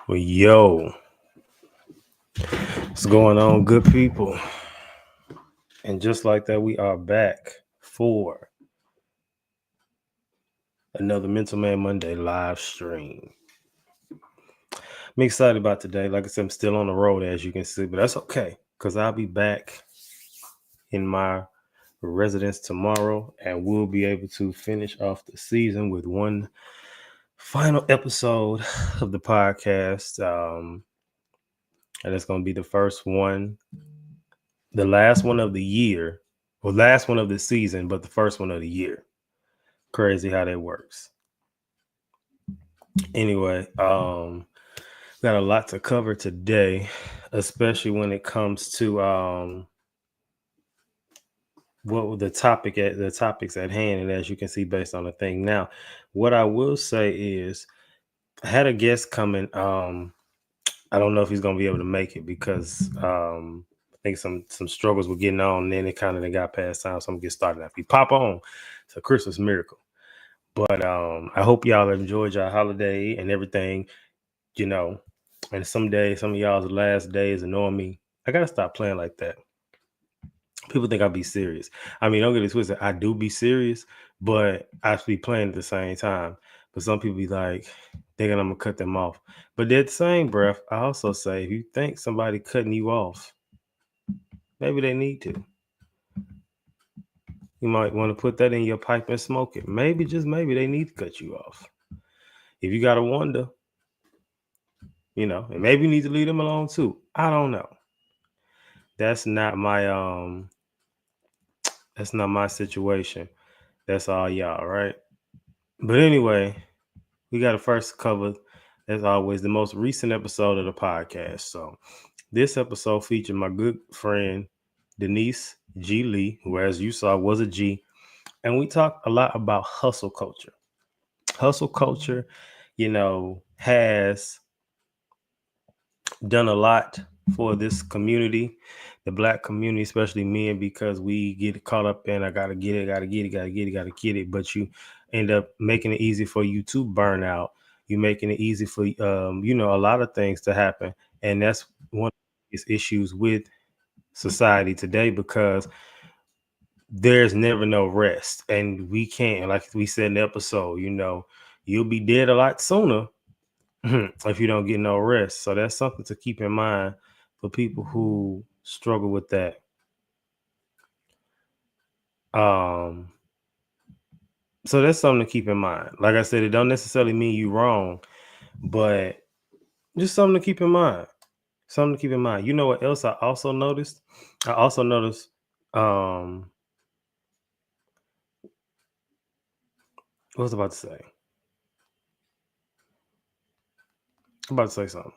Well, yo, what's going on, good people? And just like that, we are back for another Mental Man Monday live stream. I'm excited about today. Like I said, I'm still on the road, as you can see, but that's okay because I'll be back in my residence tomorrow and we'll be able to finish off the season with one final episode of the podcast. And it's going to be the first one, the last one of the year, or last one of the season, but the first one of the year. Crazy how that works. Anyway, got a lot to cover today, especially when it comes to what the topics at hand, and as you can see based on the thing. Now, what I will say is I had a guest coming. I don't know if he's gonna be able to make it because I think some struggles were getting on, and then it kind of got past time, so I'm gonna get started after he pop on. It's a Christmas miracle. But I hope y'all enjoyed your holiday and everything, you know. And someday, some of y'all's last days annoying me. I gotta stop playing like that. People think I be serious. I mean, don't get it twisted. I do be serious, but I be playing at the same time. But some people be like thinking I'm gonna cut them off. But at the same breath, I also say if you think somebody cutting you off, maybe they need to. You might want to put that in your pipe and smoke it. Maybe, just maybe, they need to cut you off. If you gotta wonder, and maybe you need to leave them alone too. I don't know. That's not my situation. That's all y'all, right? But anyway, we got to first cover, as always, the most recent episode of the podcast. So this episode featured my good friend Denise G. Lee, who, as you saw, was a G. And we talked a lot about hustle culture. Hustle culture, has done a lot for this community, the Black community, especially men, because we get caught up in I gotta get it, but you end up making it easy for you to burn out. You making it easy for a lot of things to happen, and that's one of these issues with society today, because there's never no rest, and we can't, like we said in the episode, you'll be dead a lot sooner if you don't get no rest. So that's something to keep in mind for people who struggle with that. So that's something to keep in mind. Like I said, it don't necessarily mean you wrong, but just something to keep in mind. Something to keep in mind. You know what else I also noticed? What was I about to say? I'm about to say something.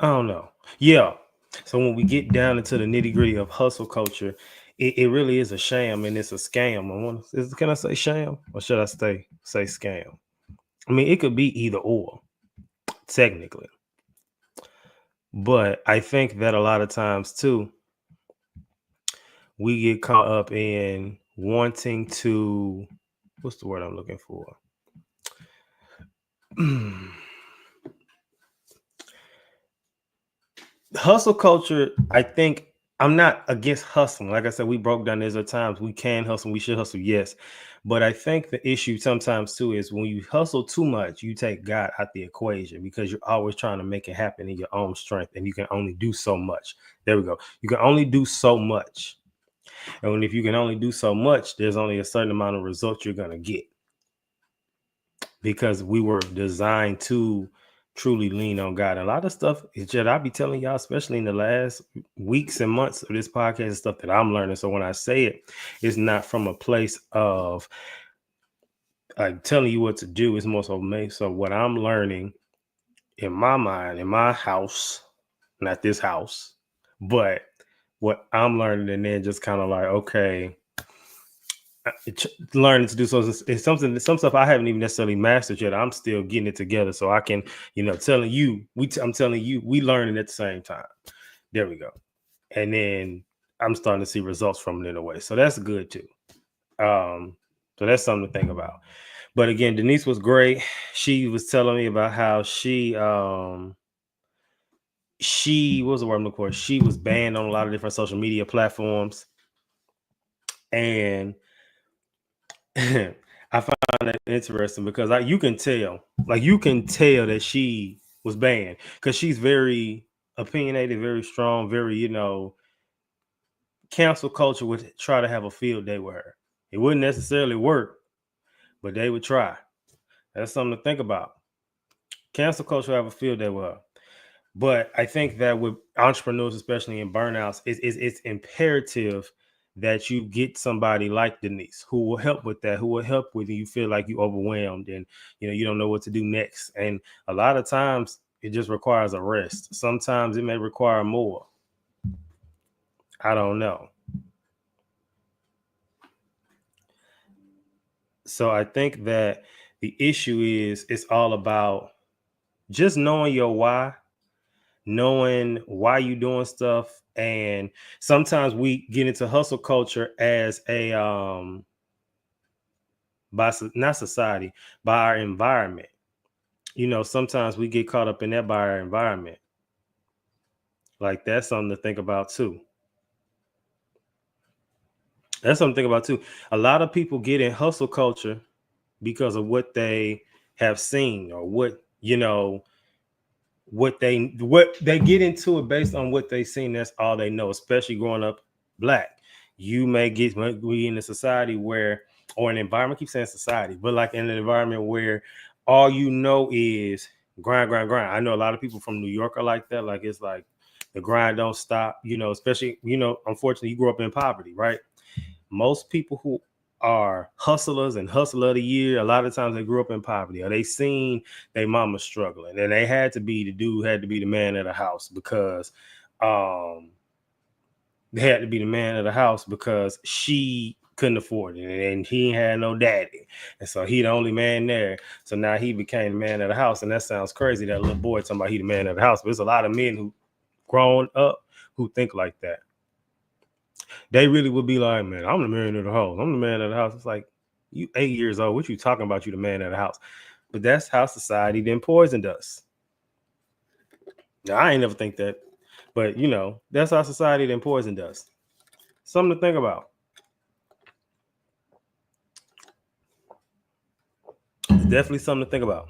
I don't know. Yeah. So when we get down into the nitty gritty of hustle culture, it really is a sham and it's a scam. Can I say sham or should I say scam? I mean, it could be either or, technically. But I think that a lot of times too, we get caught up in wanting to, what's the word I'm looking for? Hustle culture, I think I'm not against hustling. Like I said, we broke down, there's times we can hustle, we should hustle, yes. But I think the issue sometimes too is when you hustle too much, you take God out the equation because you're always trying to make it happen in your own strength, and you can only do so much. There we go. You can only do so much. And if you can only do so much, there's only a certain amount of results you're going to get, because we were designed to truly lean on God. And a lot of stuff is just, I'll be telling y'all, especially in the last weeks and months of this podcast, stuff that I'm learning. So when I say it, it's not from a place of like telling you what to do. It's more so me. So what I'm learning in my mind, in my house, not this house, but what I'm learning, and then just kind of like, okay, learning to do so. It's some stuff I haven't even necessarily mastered yet. I'm still getting it together, so I can, telling you, I'm telling you, we learning at the same time. There we go. And then I'm starting to see results from it in a way, so that's good too. So that's something to think about. But again, Denise was great. She was telling me about how she what was the word I'm looking for? She was banned on a lot of different social media platforms. And I find that interesting because you can tell that she was banned because she's very opinionated, very strong, very, cancel culture would try to have a field day with her. It wouldn't necessarily work, but they would try. That's something to think about. Cancel culture have a field day with her. But I think that with entrepreneurs, especially in burnouts, it's imperative that you get somebody like Denise who will help with that, who will help with you feel like you overwhelmed and you don't know what to do next. And a lot of times it just requires a rest. Sometimes it may require more. I don't know. So I think that the issue is it's all about just knowing your why, knowing why you doing stuff. And sometimes we get into hustle culture as a not society, by our environment. Sometimes we get caught up in that by our environment. Like that's something to think about too. That's something to think about too. A lot of people get in hustle culture because of what they have seen or what they get into it based on what they seen. That's all they know, especially growing up black. You may be in a society where, or an environment, keep saying society, but like in an environment where all you know is grind, grind, grind. I know a lot of people from New York are like that. Like it's like the grind don't stop, especially, unfortunately you grew up in poverty, right? Most people who are hustlers and hustler of the year, a lot of times they grew up in poverty or they seen their mama struggling and they had to be the man of the house because they had to be the man of the house because she couldn't afford it and he had no daddy. And so he the only man there. So now he became the man of the house. And that sounds crazy, that little boy talking about he the man of the house. But there's a lot of men who grown up who think like that. They really would be like, man, I'm the man of the house. I'm the man of the house. It's like, you 8 years old. What you talking about? You the man of the house. But that's how society then poisoned us. Now, I ain't never think that. But, that's how society then poisoned us. Something to think about. It's definitely something to think about.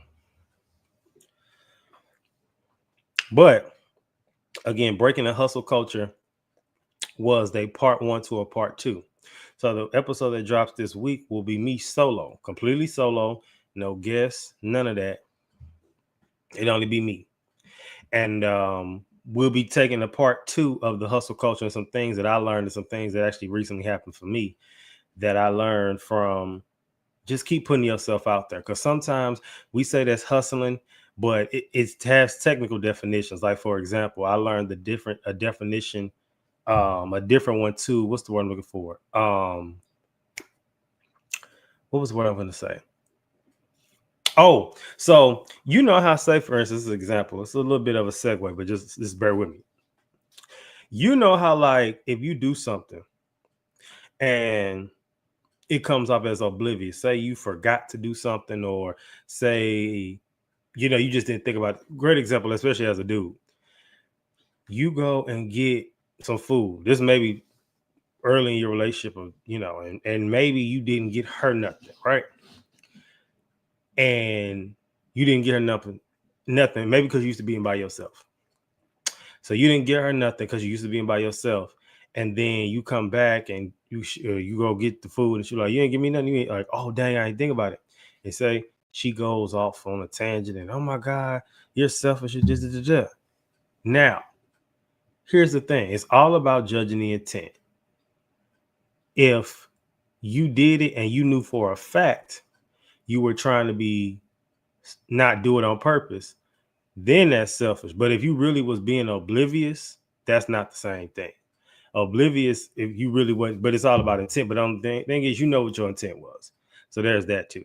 But, again, breaking the hustle culture was a part 1 to a part 2. So the episode that drops this week will be me solo, completely solo, no guests, none of that. It'd only be me. And we'll be taking a part 2 of the hustle culture and some things that I learned and some things that actually recently happened for me that I learned from just keep putting yourself out there. Because sometimes we say that's hustling, but it has technical definitions. Like, for example, I learned a different one too. What's the word I'm looking for? What was the word I'm going to say? Oh, so how, say for instance, this is an example. It's a little bit of a segue, but just bear with me. How, like, if you do something and it comes off as oblivious, say you forgot to do something, or say, you just didn't think about it. Great example, especially as a dude. You go and get some food. This may be early in your relationship, and maybe you didn't get her nothing, right? And you didn't get her nothing, maybe because you used to being by yourself. So you didn't get her nothing because you used to being by yourself. And then you come back and you go get the food and she's like, you ain't give me nothing. You ain't, like, oh, dang, I ain't think about it. And say she goes off on a tangent and, oh my God, you're selfish. Now, here's the thing. It's all about judging the intent. If you did it and you knew for a fact you were trying to not do it on purpose, then that's selfish. But if you really was being oblivious, that's not the same thing. Oblivious, if you really wasn't, but it's all about intent. But the thing is, what your intent was. So there's that too.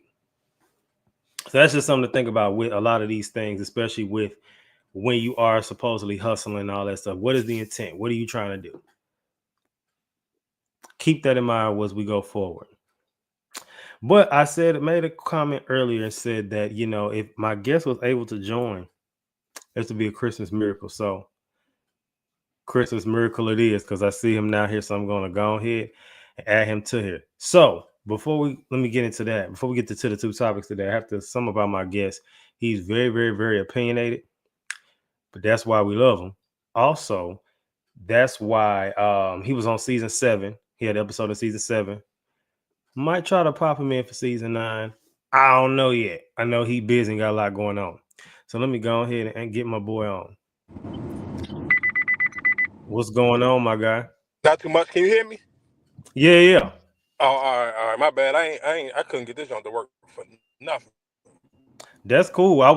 So that's just something to think about with a lot of these things, especially with when you are supposedly hustling and all that stuff. What is the intent? What are you trying to do? Keep that in mind as we go forward. But I made a comment earlier and said that, if my guest was able to join, this would be a Christmas miracle. So Christmas miracle it is, because I see him now here. So I'm going to go ahead and add him to here. So let me get into that. Before we get to the two topics today, I have to some about my guest. He's very, very, very opinionated, but that's why we love him. Also, that's why he was on season 7. He had an episode of season 7. Might try to pop him in for season 9. I don't know yet. I know he busy and got a lot going on. So let me go ahead and get my boy on. What's going on, my guy? Not too much. Can you hear me? Yeah. Oh, all right. My bad. I couldn't get this on to work for nothing. That's cool. I'm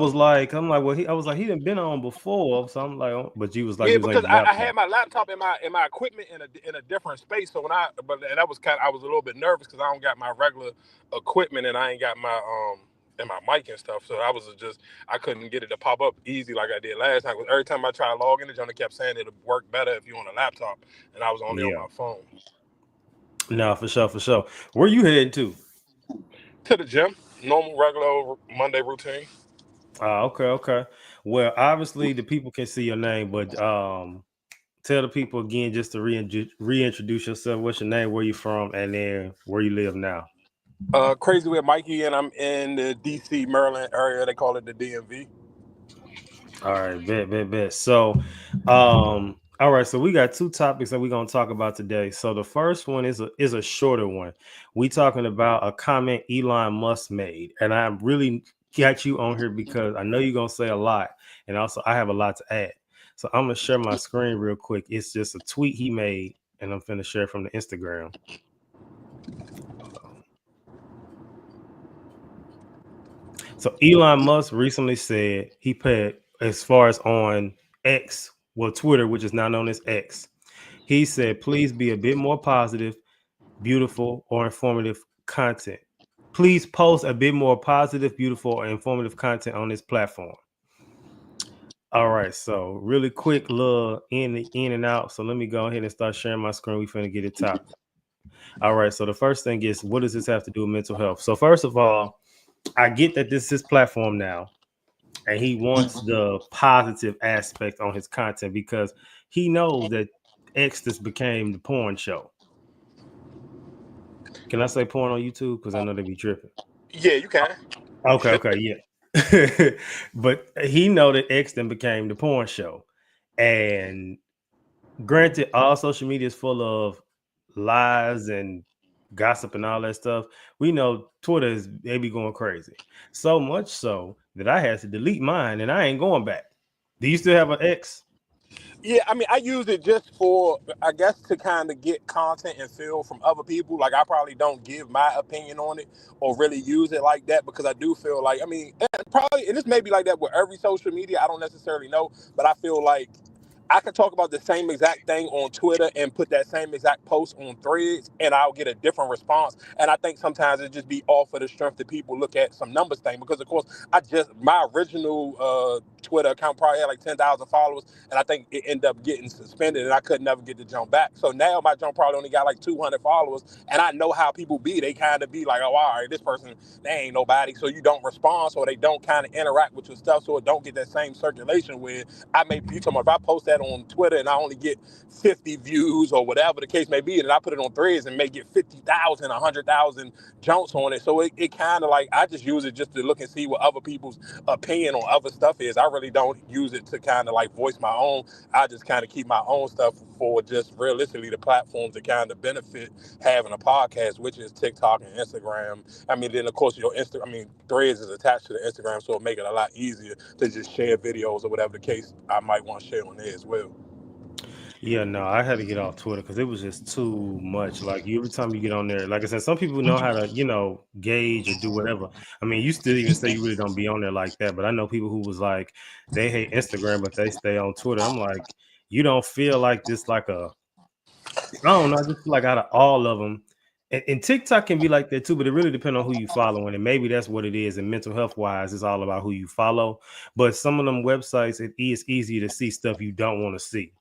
like, well, I was like, he done been on before. So I'm like, oh, but you was like, Yeah, you was on because your I had laptop. my laptop and my equipment in a different space. So and that was I was a little bit nervous because I don't got my regular equipment and I ain't got my and my mic and stuff. So I couldn't get it to pop up easy like I did last time. Because every time I tried to log in, it kept saying it'll work better if you're on a laptop, and I was only on Yeah. my phone. No, for sure. Where you heading to? To the gym, normal regular Monday routine. Okay. Well, obviously the people can see your name, but tell the people again just to reintroduce yourself. What's your name? Where you from? And then where you live now. Crazy with Mikey, and I'm in the DC, Maryland area. They call it the DMV. All right, bet. So, all right. So we got two topics that we're gonna talk about today. So the first one is a shorter one. We talking about a comment Elon Musk made, and I really got you on here because I know you're gonna say a lot, and also I have a lot to add. So I'm gonna share my screen real quick. It's just a tweet he made, and I'm finna share from the Instagram. So Elon Musk recently said he put, as far as on X, well, Twitter, which is now known as X, he said, please be a bit more positive, beautiful, or informative content. Please post a bit more positive, beautiful, or informative content on this platform. All right, so really quick little in and out. So let me go ahead and start sharing my screen. We finna get it top. All right, so the first thing is, what does this have to do with mental health? So first of all, I get that this is his platform now, and he wants the positive aspect on his content because he knows that X just became the porn show. Can I say porn on YouTube? Because I know they be tripping. Yeah, you can. Okay, yeah. But he know that X then became the porn show. And granted, all social media is full of lies and gossip and all that stuff. We know Twitter they be going crazy. So much so that I had to delete mine and I ain't going back. Do you still have an X? Yeah, I mean, I use it just for, I guess, to kind of get content and feel from other people. Like, I probably don't give my opinion on it or really use it like that because I do feel like, I mean, and this may be like that with every social media. I don't necessarily know, but I feel like I can talk about the same exact thing on Twitter and put that same exact post on Threads, and I'll get a different response. And I think sometimes it just be off of the strength that people look at some numbers thing. Because of course, my original Twitter account probably had like 10,000 followers, and I think it ended up getting suspended, and I could never get the jump back. So now my jump probably only got like 200 followers, and I know how people be. They kind of be like, oh, all right, this person, they ain't nobody, so you don't respond, so they don't kind of interact with your stuff, so it don't get that same circulation where you talking about if I post that on Twitter and I only get 50 views or whatever the case may be, and I put it on Threads and may get 50,000, 100,000 jumps on it. So it kind of like, I just use it just to look and see what other people's opinion on other stuff is. I really don't use it to kind of like voice my own. I just kind of keep my own stuff for just realistically the platforms that kind of benefit having a podcast, which is TikTok and Instagram. I mean, then of course Threads is attached to the Instagram, so it'll make it a lot easier to just share videos or whatever the case I might want to share on there as well. Yeah, no, I had to get off Twitter because it was just too much. Like every time you get on there, like I said, some people know how to, gauge or do whatever. I mean, you still even say you really don't be on there like that, but I know people who was like they hate Instagram, but they stay on Twitter. I'm like, you don't feel like this, like I don't know, I just feel like out of all of them, and TikTok can be like that too, but it really depends on who you follow, and maybe that's what it is. And mental health wise, it's all about who you follow. But some of them websites, it is easy to see stuff you don't want to see.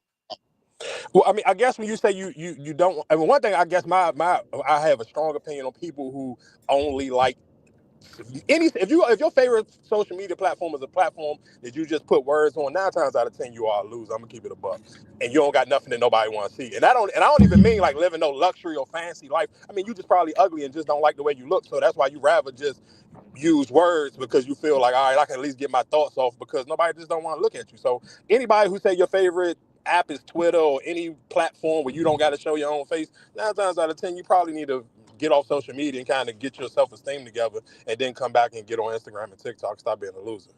Well, I mean, I guess when you say you don't, I mean, one thing I guess my I have a strong opinion on people who only like any if your favorite social media platform is a platform that you just put words on, 9 times out of 10 you are a loser. I'm gonna keep it a buck, and you don't got nothing that nobody want to see. And I don't even mean like living no luxury or fancy life. I mean, you just probably ugly and just don't like the way you look. So that's why you rather just use words, because you feel like, all right, I can at least get my thoughts off, because nobody just don't want to look at you. So anybody who say your favorite app is Twitter or any platform where you don't got to show your own face, 9 times out of 10 you probably need to get off social media and kind of get your self-esteem together, and then come back and get on Instagram and TikTok. Stop being a loser.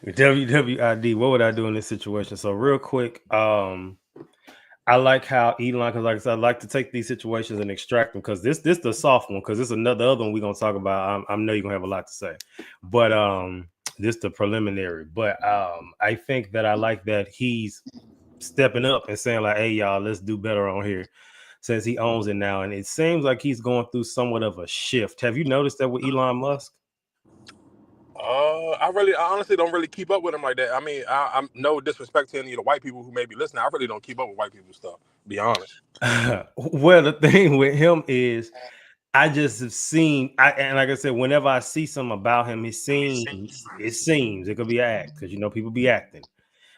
WWID, what would I do in this situation? So real quick, I like how Elon, because like I said, I like to take these situations and extract them, because this the soft one, because this is another other one we're gonna talk about. I know you're gonna have a lot to say, but this the preliminary. But I think that I like that he's stepping up and saying like, hey y'all, let's do better on here, since he owns it now. And it seems like he's going through somewhat of a shift. Have you noticed that with Elon Musk? I honestly don't really keep up with him like that. I mean, I'm no disrespect to any of the white people who may be listening. I really don't keep up with white people's stuff, to be honest. Well, the thing with him is I just have seen, and like I said, whenever I see something about him, it seems it could be an act, because people be acting,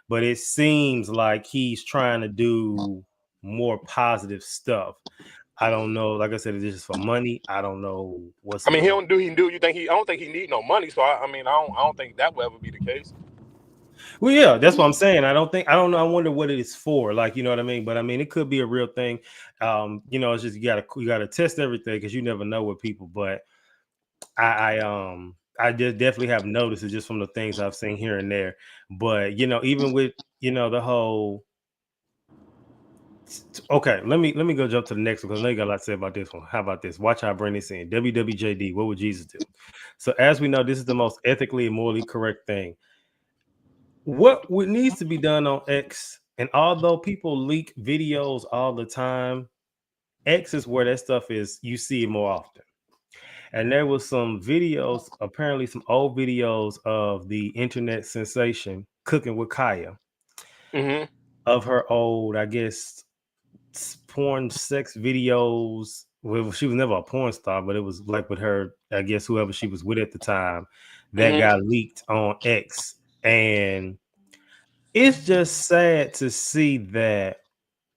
but it seems like he's trying to do more positive stuff. I don't know. Like I said, is this for money? I don't know what's I mean, going. he do. You think he? I don't think he need no money. So I mean, I don't think that will ever be the case. Well, yeah, that's what I'm saying. I don't know. I wonder what it is for. Like, you know what I mean? But I mean, it could be a real thing. It's just you gotta test everything, because you never know with people. But I just definitely have noticed it just from the things I've seen here and there. But even with the whole. Okay, let me go jump to the next one, because I know you got a lot to say about this one. How about this? Watch how I bring this in. WWJD, what would Jesus do? So as we know, this is the most ethically and morally correct thing. What needs to be done on X, and although people leak videos all the time, X is where that stuff is, you see it more often. And there was some videos, apparently some old videos of the internet sensation Cooking with Kaya, Mm-hmm. of her old, I guess, porn sex videos. Well, she was never a porn star, but it was like with her, I guess, whoever she was with at the time, that Mm-hmm. got leaked on X. And it's just sad to see that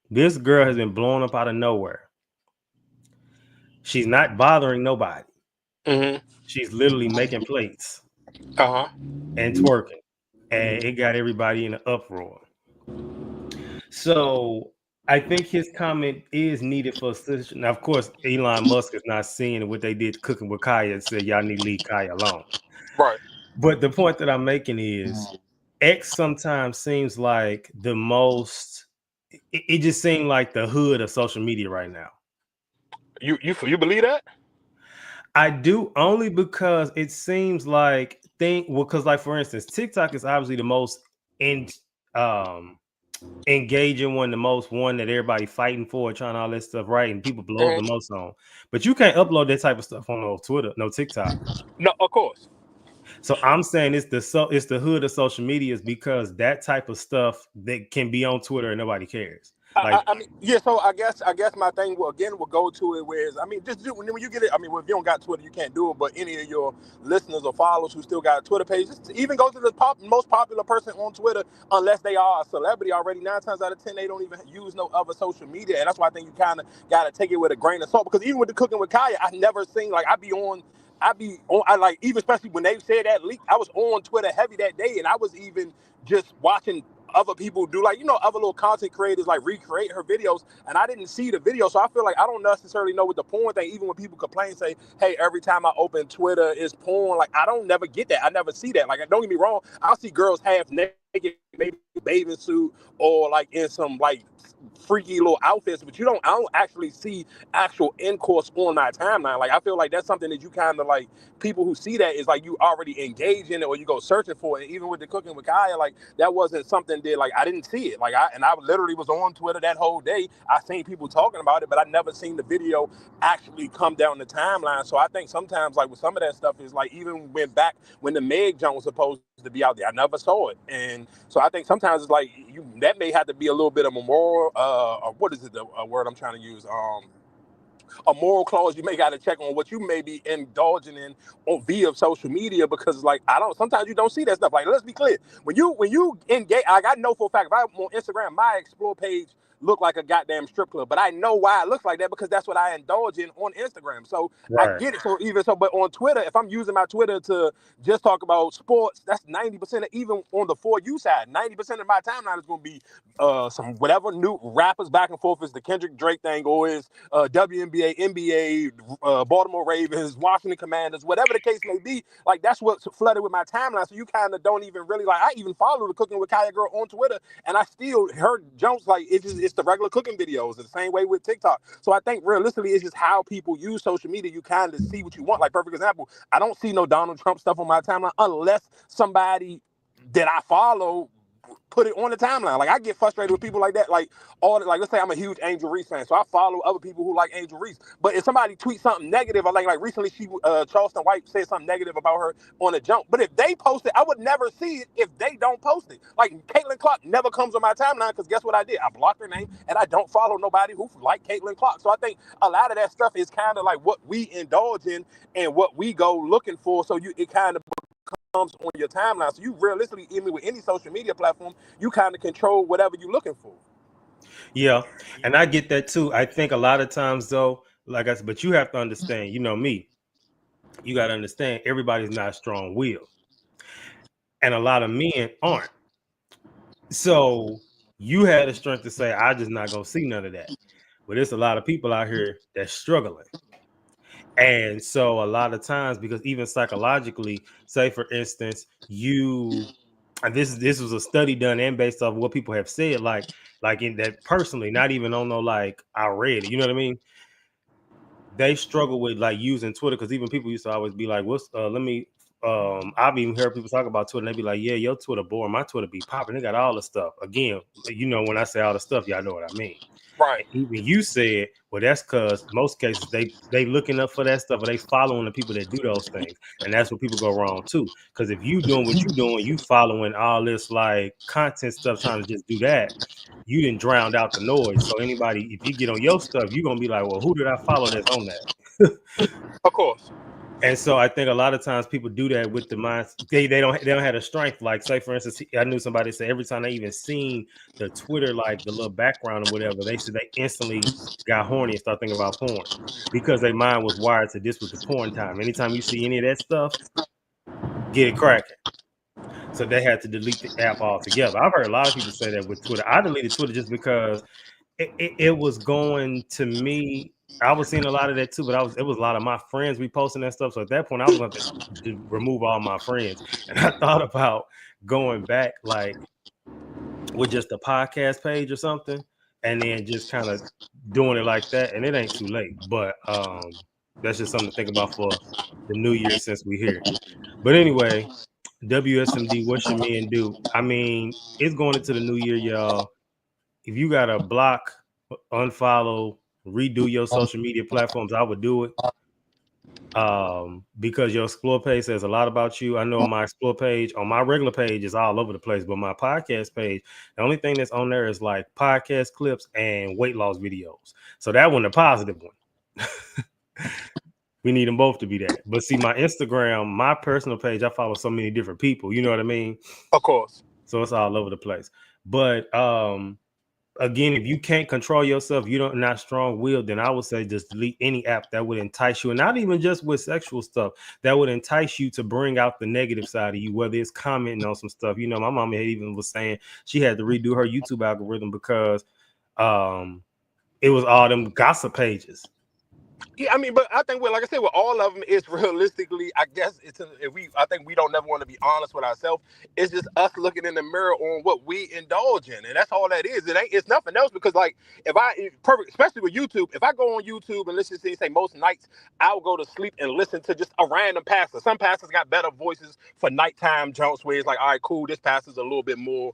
this girl has been blown up out of nowhere. She's not bothering nobody. Mm-hmm. She's literally making plates Uh-huh. and twerking, and it got everybody in an uproar. So I think his comment is needed for a now. Of course, Elon Musk is not seeing what they did Cooking with Kaya and said y'all need to leave Kaya alone. Right. But the point that I'm making is X sometimes seems like the most. It just seemed like the hood of social media right now. You believe that? I do, only because it seems like because like for instance, TikTok is obviously the most in um engaging one, the most one that everybody fighting for, trying all that stuff, right? And people blow up the Mm-hmm. most on. But you can't upload that type of stuff on no Twitter, no TikTok. No, of course. So I'm saying it's the hood of social media, is because that type of stuff that can be on Twitter and nobody cares. Like, I mean, yeah. So I guess my thing will go to it. Whereas, I mean, just when you get it. I mean, well, if you don't got Twitter, you can't do it. But any of your listeners or followers who still got a Twitter page, just even go to the most popular person on Twitter, unless they are a celebrity already. 9 times out of 10, they don't even use no other social media, and that's why I think you kind of got to take it with a grain of salt. Because even with the Cooking with Kaya, I never seen like I like, even especially when they said that leak, I was on Twitter heavy that day, and I was even just watching other people do, like, other little content creators like recreate her videos, and I didn't see the video. So I feel like I don't necessarily know what the porn thing, even when people complain, say, hey, every time I open Twitter is porn, like, I don't never get that. I never see that. Like, don't get me wrong, I'll see girls half naked, maybe bathing suit, or like in some like freaky little outfits, but I don't actually see actual intercourse on my timeline. Like, I feel like that's something that you kind of like, people who see that is like you already engage in it, or you go searching for it. Even with the Cooking with Kaya, like, that wasn't something that, like, I didn't see it. Like, I literally was on Twitter that whole day. I seen people talking about it, but I never seen the video actually come down the timeline. So I think sometimes, like, with some of that stuff is like, even when the Meg Jones was supposed to to be out there. I never saw it, and so I think sometimes it's like that may have to be a little bit of a moral. Or what is it? The word I'm trying to use. A moral clause you may got to check on what you may be indulging in on via social media, because like I don't, sometimes you don't see that stuff. Like, let's be clear, when you engage, like I know for a fact if I'm on Instagram, my explore page look like a goddamn strip club, but I know why it looks like that because that's what I indulge in on Instagram. So I Right. get it. So even so, but on Twitter, if I'm using my Twitter to just talk about sports, that's 90% of, even on the For You side, 90% of my timeline is going to be some whatever new rappers back and forth, is the Kendrick Drake thing, or is WNBA, NBA, Baltimore Ravens, Washington Commanders, whatever the case may be. Like, that's what's flooded with my timeline. So you kind of don't even really, like, I even follow the Cooking with Kaya girl on Twitter, and I still heard jokes like it's the regular cooking videos. The same way with TikTok. So I think realistically, it's just how people use social media. You kind of see what you want. Like, perfect example, I don't see no Donald Trump stuff on my timeline unless somebody that I follow put it on the timeline. Like, I get frustrated with people like that. Like, let's say I'm a huge Angel Reese fan, so I follow other people who like Angel Reese. But if somebody tweets something negative, or like recently Charleston White said something negative about her on a jump. But if they post it, I would never see it if they don't post it. Like, Caitlin Clark never comes on my timeline because guess what I did? I blocked her name, and I don't follow nobody who like Caitlin Clark. So I think a lot of that stuff is kind of like what we indulge in and what we go looking for. So it kind of comes on your timeline. So you realistically, even with any social media platform, you kind of control whatever you're looking for. Yeah, and I get that too. I think a lot of times though, like I said, but you have to understand, you know me, you got to understand everybody's not strong-willed, and a lot of men aren't. So you had the strength to say, I just not gonna see none of that. But there's a lot of people out here that's struggling. And so a lot of times, because even psychologically, say for instance, and this was a study done and based off what people have said, like in that personally, not even on no, like I read it, you know what I mean? They struggle with like using Twitter, because even people used to always be like, what's let me I've even heard people talk about Twitter and they be like, yeah, your Twitter boring, my Twitter be popping, they got all the stuff. Again, you know, when I say all the stuff, y'all know what I mean. Right. And even you said, well, that's because most cases they looking up for that stuff, or they following the people that do those things, and that's where people go wrong too. Because if you doing what you doing, you following all this like content stuff, trying to just do that, you didn't drown out the noise. So anybody, if you get on your stuff, you're gonna be like, well, who did I follow that's on that? Of course. And so I think a lot of times people do that with the mind. They don't have the strength. Like, say for instance, I knew somebody said every time they even seen the Twitter, like the little background or whatever, they said they instantly got horny and start thinking about porn, because their mind was wired to this was the porn time. Anytime you see any of that stuff, get it cracking. So they had to delete the app altogether. I've heard a lot of people say that with Twitter. I deleted Twitter just because it was going to me. I was seeing a lot of that too, but it was a lot of my friends reposting that stuff. So at that point, I was going to remove all my friends. And I thought about going back, like with just a podcast page or something, and then just kind of doing it like that. And it ain't too late, but that's just something to think about for the new year since we're here. But anyway, WSMD, what should men do? I mean, it's going into the new year, y'all. If you got to block, unfollow, redo your social media platforms, I would do it. Because your explore page says a lot about you. I know on my explore page, on my regular page is all over the place, but my podcast page, the only thing that's on there is like podcast clips and weight loss videos. So that one, the positive one. We need them both to be that. But see, my Instagram, my personal page, I follow so many different people. You know what I mean? Of course. So it's all over the place. But again, if you can't control yourself, you don't not strong-willed, then I would say just delete any app that would entice you, and not even just with sexual stuff, that would entice you to bring out the negative side of you, whether it's commenting on some stuff. You know, my mama even was saying she had to redo her YouTube algorithm because it was all them gossip pages. Yeah, I mean, but I think, like I said, with all of them, it's realistically, I guess I think we don't never want to be honest with ourselves. It's just us looking in the mirror on what we indulge in, and that's all that is. It's nothing else, because like perfect, especially with YouTube, if I go on YouTube and listen to, say most nights, I'll go to sleep and listen to just a random pastor. Some pastors got better voices for nighttime jumps where it's like, all right, cool, this pastor's a little bit more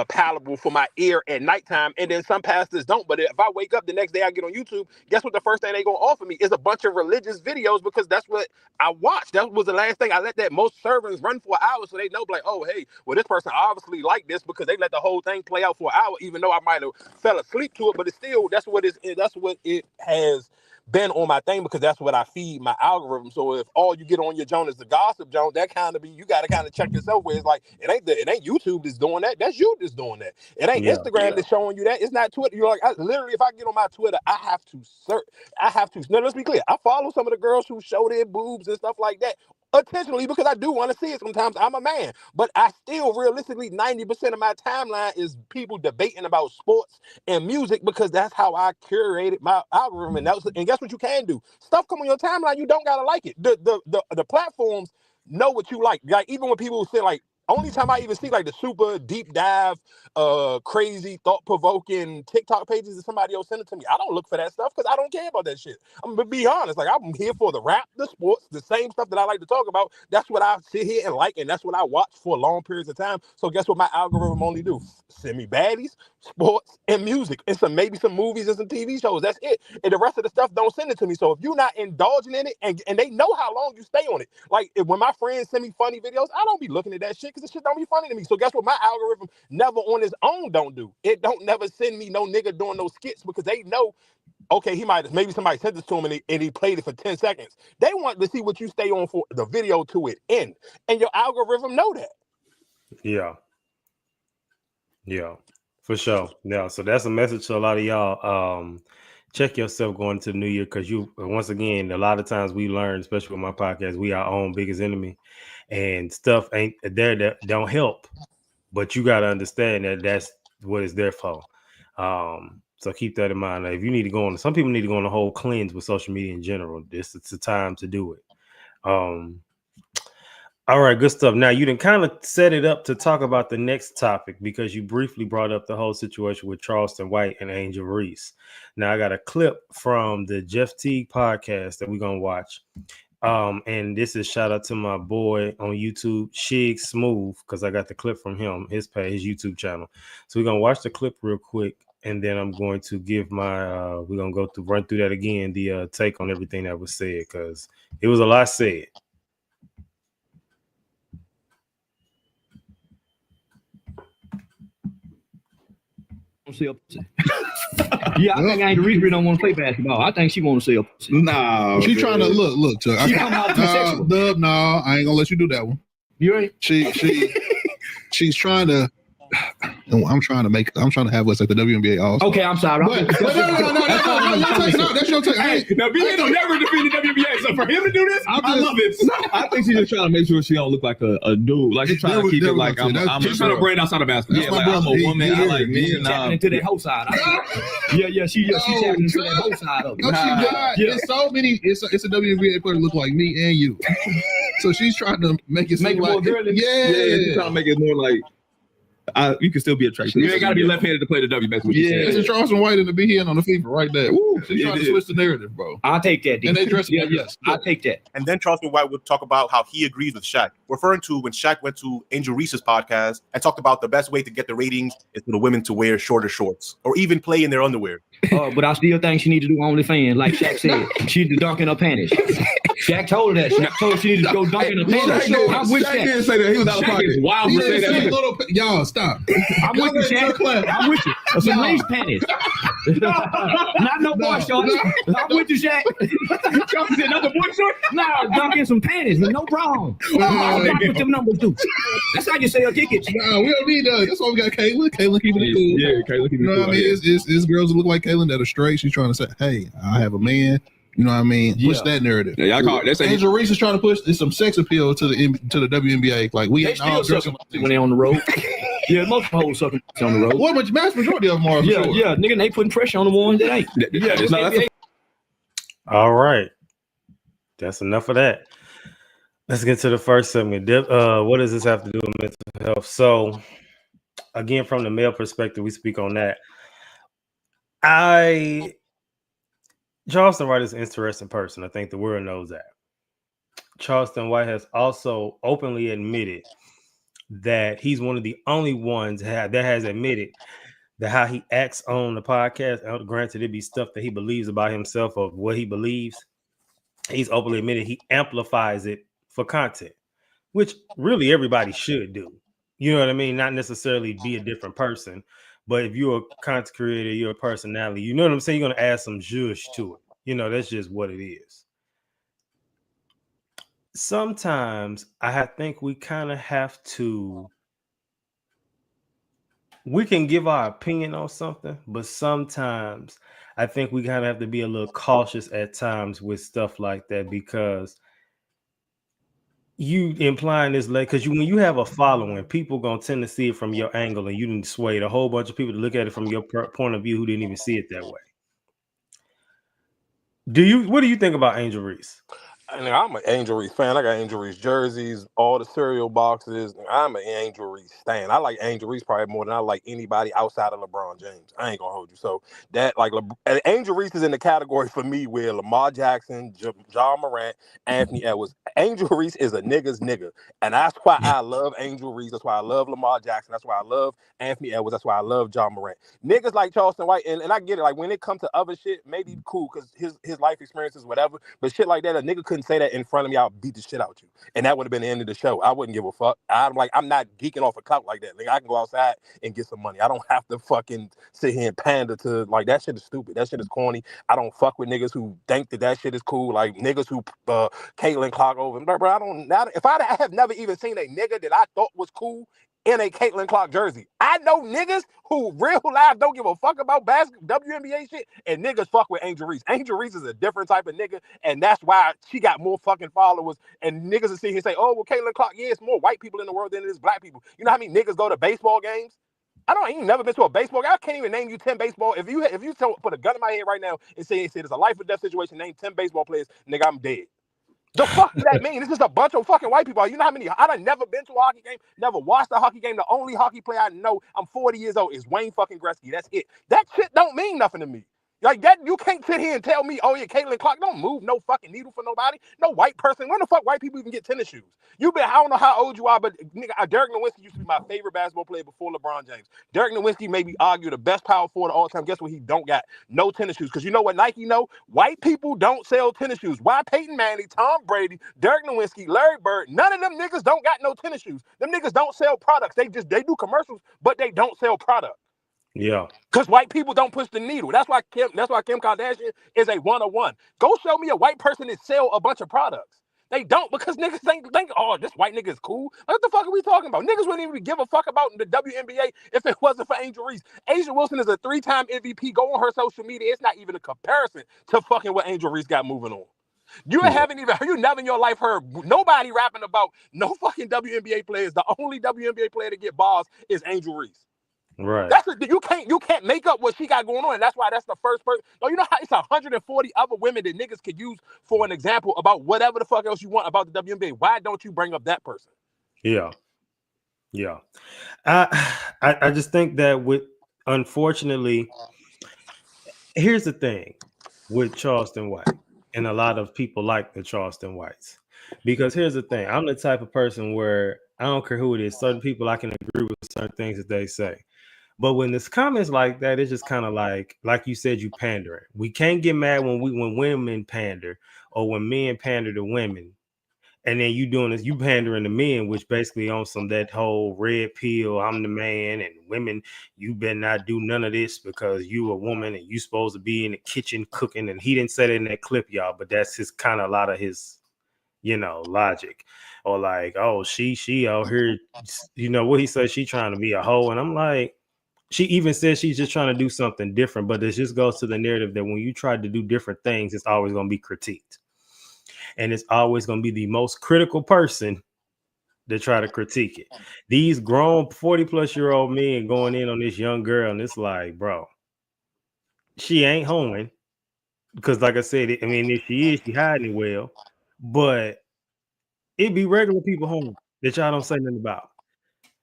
palatable for my ear at nighttime, and then some pastors don't. But if I wake up the next day, I get on YouTube, guess what the first thing they gonna offer me is a bunch of religious videos, because that's what I watched. That was the last thing. I let that most sermons run for an hour, so they know, like, oh, hey, well, this person obviously liked this, because they let the whole thing play out for an hour, even though I might have fell asleep to it. But it's still, that's what it has been on my thing, because that's what I feed my algorithm. So if all you get on your joint is the gossip joint, that kind of be, you got to kind of check yourself, where it's like, it ain't YouTube that's doing that, that's you that's doing that. It ain't Instagram that's showing you that. It's not Twitter. You're like, literally, if I get on my Twitter, I have to search. Now let's be clear, I follow some of the girls who show their boobs and stuff like that intentionally, because I do want to see it. Sometimes I'm a man, but I still, realistically, 90% of my timeline is people debating about sports and music, because that's how I curated my algorithm. And guess what you can do? Stuff come on your timeline, you don't gotta like it. The platforms know what you like. Like, even when people say, like, only time I even see like the super deep dive, crazy, thought-provoking TikTok pages that somebody else send it to me, I don't look for that stuff, because I don't care about that shit. I'm gonna be honest. Like, I'm here for the rap, the sports, the same stuff that I like to talk about. That's what I sit here and like, and that's what I watch for long periods of time. So guess what my algorithm only do? Send me baddies, sports, and music, and maybe some movies and some TV shows. That's it. And the rest of the stuff don't send it to me. So if you're not indulging in it, and they know how long you stay on it. Like, when my friends send me funny videos, I don't be looking at that shit, because the shit don't be funny to me. So guess what my algorithm never on its own don't do? It don't never send me no nigga doing no skits, because they know, okay, maybe somebody sent this to him, and he played it for 10 seconds. They want to see what you stay on for the video to it end. And your algorithm know that. Yeah, for sure. Yeah, so that's a message to a lot of y'all. Check yourself going into the new year, because once again, a lot of times we learn, especially with my podcast, we our own biggest enemy, and stuff ain't there that don't help. But you got to understand that that's what it's there for. So keep that in mind. Like, if you need to go on, some people need to go on a whole cleanse with social media in general. It's the time to do it. All right, good stuff. Now, you didn't kind of set it up to talk about the next topic, because you briefly brought up the whole situation with Charleston White and Angel Reese. Now, I got a clip from the Jeff Teague podcast that we're going to watch. And this is shout out to my boy on YouTube, Shig Smooth, because I got the clip from him, his page, his YouTube channel. So we're going to watch the clip real quick, and then I'm going to give my, we're going to run through that again, the take on everything that was said, because it was a lot said. Yeah, I think Angel Reese don't want to play basketball. I think she want to sell pussy. No, she trying to look. Chuck. She come out bisexual. Dub, no, I ain't gonna let you do that one. You ready? She's trying to. I'm trying to have what's at the WNBA All-Star. Okay, I'm sorry. No, that's your take. Hey, now BA don't never defeat the WNBA, so for him to do this, I love it. I think she's just trying to make sure she don't look like a dude. Like, she's trying to keep it like She's trying to brand outside of basketball. Yeah, like I'm a woman. I like men. Tapping into that whole side. She tapping into that whole side of it. There's so many. It's a WNBA player that look like me and you. So she's trying to make it more like girly. Yeah, she's trying to make it more like. You can still be attractive. You ain't got to be left-handed to play the W. That's what this is Charleston White and the BN on the FIFA right there. Woo, she's trying to switch the narrative, bro. I'll take that. And they dress I'll take that. And then Charleston White would talk about how he agrees with Shaq, referring to when Shaq went to Angel Reese's podcast and talked about the best way to get the ratings is for the women to wear shorter shorts or even play in their underwear. But I still think she need to do OnlyFans, like Shaq said. She need to dunk in her panties. Shaq told her that. Shaq told her she needed to go dunk in her panties. I'm with Shaq didn't say that. He was out of pocket. Wild to say that. Y'all stop. I'm with you, Shaq. I'm with you. Some lace panties. Not no boy shorts. I'm with you, Shaq. Charleston said another boy short? No, dunk in some panties. No problem. That's what them numbers do. That's how you sell tickets. No, we don't need that. That's why we got Caitlin. Caitlin keeping it cool. Yeah, Caitlin keeping it cool. You know what I mean? It's girls that look like Caitlin that are straight. She's trying to say, hey, I have a man. You know what I mean? Push that narrative. Yeah, y'all call it. Angel Reese is trying to push some sex appeal to the WNBA. Like, we ain't all dressing when they on the road. Yeah, most hoes sucking on the road. Well, but the vast majority of them are. Yeah, nigga, they putting pressure on the ones that ain't. Yeah, All right, that's enough of that. Let's get to the first segment. What does this have to do with mental health? So, again, from the male perspective, we speak on that. Charleston White is an interesting person. I think the world knows that. Charleston White has also openly admitted that he's one of the only ones that has admitted that how he acts on the podcast, granted it be stuff that he believes about himself or what he believes, he's openly admitted he amplifies it for content, which really everybody should do. You know what I mean? Not necessarily be a different person, but if you're a content creator, you're a personality, you know what I'm saying? You're going to add some zhuzh to it. You know, that's just what it is. Sometimes I think we kind of have to, we can give our opinion on something, but sometimes I think we kind of have to be a little cautious at times with stuff like that, because you implying this like, because when you have a following, people gonna tend to see it from your angle, and you didn't sway a whole bunch of people to look at it from your point of view who didn't even see it that way. What do you think about Angel Reese? I'm an Angel Reese fan. I got Angel Reese jerseys, all the cereal boxes. I'm an Angel Reese fan. I like Angel Reese probably more than I like anybody outside of LeBron James. I ain't gonna hold you. So that like Angel Reese is in the category for me where Lamar Jackson, John Morant, Anthony Edwards. Angel Reese is a nigga's nigga, and that's why I love Angel Reese. That's why I love Lamar Jackson. That's why I love Anthony Edwards. That's why I love John Morant. Niggas like Charleston White, and I get it. Like when it comes to other shit, maybe cool because his life experiences, whatever. But shit like that, a nigga couldn't say that in front of me. I'll beat the shit out you, and that would have been the end of the show. I wouldn't give a fuck. I'm not geeking off a clout like that. Like I can go outside and get some money. I don't have to fucking sit here and pander to like that shit is stupid. That shit is corny. I don't fuck with niggas who think that shit is cool. Like niggas who Caitlyn Clark over. Bro, I have never even seen a nigga that I thought was cool in a Caitlyn Clark jersey. I know niggas who real life don't give a fuck about WNBA shit, and niggas fuck with Angel Reese. Angel Reese is a different type of nigga, and that's why she got more fucking followers. And niggas are sitting here and say, oh, well, Caitlyn Clark, yeah, it's more white people in the world than it is black people. You know how many niggas go to baseball games? I ain't never been to a baseball game. I can't even name you 10 baseball. If you put a gun in my head right now and say it's a life or death situation, name 10 baseball players, nigga, I'm dead. The fuck does that mean? It's just a bunch of fucking white people. You know how many? I done never been to a hockey game, never watched a hockey game. The only hockey player I know, I'm 40 years old, is Wayne fucking Gretzky. That's it. That shit don't mean nothing to me. Like that, you can't sit here and tell me, oh yeah, Caitlyn Clark don't move no fucking needle for nobody. No white person. When the fuck white people even get tennis shoes? I don't know how old you are, but nigga, Dirk Nowitzki used to be my favorite basketball player before LeBron James. Dirk Nowitzki maybe argue the best power forward of all time. Guess what? He don't got no tennis shoes. Because you know what Nike know? White people don't sell tennis shoes. Why Peyton Manning, Tom Brady, Dirk Nowitzki, Larry Bird, none of them niggas don't got no tennis shoes. Them niggas don't sell products. They do commercials, but they don't sell products. Yeah. Because white people don't push the needle. That's why Kim Kardashian is a 101. Go show me a white person that sell a bunch of products. They don't, because niggas think, oh, this white nigga is cool. What the fuck are we talking about? Niggas wouldn't even give a fuck about the WNBA if it wasn't for Angel Reese. Angel Wilson is a 3-time MVP. Go on her social media. It's not even a comparison to fucking what Angel Reese got moving on. You never in your life heard nobody rapping about no fucking WNBA players. The only WNBA player to get balls is Angel Reese. Right. You can't make up what she got going on, and that's why that's the first person. No, you know how it's 140 other women that niggas could use for an example about whatever the fuck else you want about the WNBA. Why don't you bring up that person? Yeah. I just think that unfortunately, here's the thing with Charleston White, and a lot of people like the Charleston Whites, because here's the thing. I'm the type of person where I don't care who it is. Certain people I can agree with certain things that they say. But when there's comments like that, it's just kind of like you said, you pandering. We can't get mad when women pander or when men pander to women. And then you doing this, you pandering to men, which basically on some that whole red pill, I'm the man, and women, you better not do none of this because you a woman and you supposed to be in the kitchen cooking. And he didn't say that in that clip, y'all, but that's his kind of a lot of his, logic. Or like, oh, she out here, what he said, she trying to be a hoe. And I'm like, she even says she's just trying to do something different, but it just goes to the narrative that when you try to do different things, it's always going to be critiqued. And it's always going to be the most critical person to try to critique it. These grown 40-plus-year-old men going in on this young girl, and it's like, bro, she ain't hoeing. Because like I said, if she is, she hiding it well. But it be regular people home that y'all don't say nothing about.